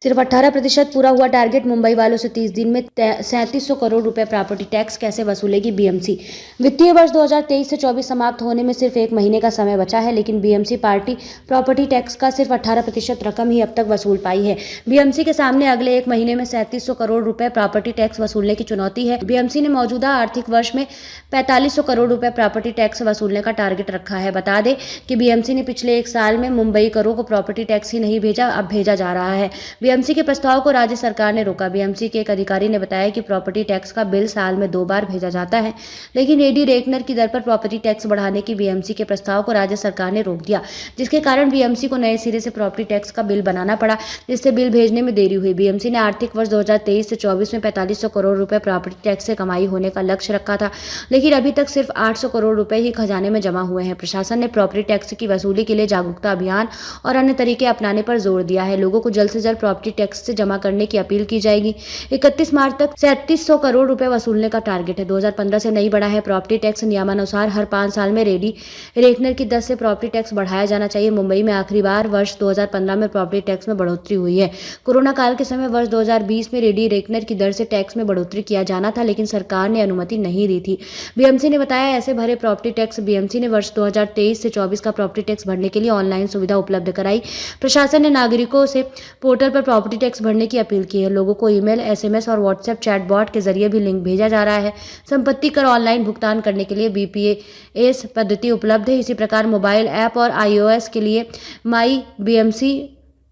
सिर्फ 18% पूरा हुआ टारगेट। मुंबई वालों से 30 दिन में 3700 करोड़ रुपए प्रॉपर्टी टैक्स कैसे वसूलेगी बीएमसी। वित्तीय वर्ष 2023 से 24 समाप्त होने में सिर्फ एक महीने का समय बचा है, लेकिन बीएमसी पार्टी प्रॉपर्टी टैक्स का सिर्फ 18% रकम ही अब तक वसूल पाई है। बीएमसी के सामने अगले एक महीने में 3700 करोड़ रुपए प्रॉपर्टी टैक्स वसूलने की चुनौती है। बीएमसी ने मौजूदा आर्थिक वर्ष में 4500 करोड़ रुपए प्रॉपर्टी टैक्स वसूलने का टारगेट रखा है। बता दें कि बीएमसी ने पिछले एक साल में मुंबई करों को प्रॉपर्टी टैक्स ही नहीं भेजा, अब भेजा जा रहा है। बीएमसी के प्रस्ताव को राज्य सरकार ने रोका। बीएमसी के एक अधिकारी ने बताया कि प्रॉपर्टी टैक्स का बिल साल में 2 बार भेजा जाता है, लेकिन एडी रेकनर की दर पर प्रॉपर्टी टैक्स बढ़ाने की बीएमसी के प्रस्ताव को राज्य सरकार ने रोक दिया, जिसके कारण बीएमसी को नए सिरे से प्रॉपर्टी टैक्स का बिल बनाना पड़ा, जिससे बिल भेजने में देरी हुई। बीएमसी ने आर्थिक वर्ष 2023 से 24 में 4500 करोड़ रुपए प्रॉपर्टी टैक्स से कमाई होने का लक्ष्य रखा था, लेकिन अभी तक सिर्फ 800 करोड़ रुपए ही खजाने में जमा हुए हैं। प्रशासन ने प्रॉपर्टी टैक्स की वसूली के लिए जागरूकता अभियान और अन्य तरीके अपनाने पर जोर दिया है। लोगों को जल्द से जल्द प्रॉपर्टी टैक्स से जमा करने की अपील की जाएगी। 31 मार्च तक 3700 करोड़ रुपए वसूलने का टारगेट है। 2015 से नहीं बढ़ा है प्रॉपर्टी टैक्स। नियमानुसार हर 5 साल में रेडी रेकनर की दर से प्रॉपर्टी टैक्स बढ़ाया जाना चाहिए। मुंबई में आखिरी बार वर्ष 2015 में प्रॉपर्टी टैक्स में बढ़ोतरी हुई है। कोरोना काल के समय वर्ष 2020 में रेडी रेकनर की दर से टैक्स में बढ़ोतरी किया जाना था, लेकिन सरकार ने अनुमति नहीं दी थी। बीएमसी ने बताया ऐसे भरे प्रॉपर्टी टैक्स। बीएमसी ने वर्ष 2023 से 24 का प्रॉपर्टी टैक्स भरने के लिए ऑनलाइन सुविधा उपलब्ध कराई। प्रशासन ने नागरिकों से पोर्टल पर प्रॉपर्टी टैक्स भरने की अपील की है। लोगों को ईमेल, एसएमएस और व्हाट्सएप चैटबॉट के जरिए भी लिंक भेजा जा रहा है। संपत्ति कर ऑनलाइन भुगतान करने के लिए बीपीएस पद्धति उपलब्ध है। इसी प्रकार मोबाइल ऐप और आईओएस के लिए माई बीएमसी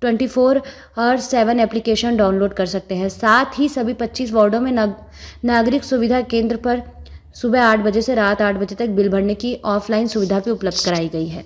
24/7 एप्लीकेशन डाउनलोड कर सकते हैं। साथ ही सभी 25 वार्डों में नागरिक सुविधा केंद्र पर सुबह 8 बजे से रात 8 बजे तक बिल भरने की ऑफलाइन सुविधा भी उपलब्ध कराई गई है।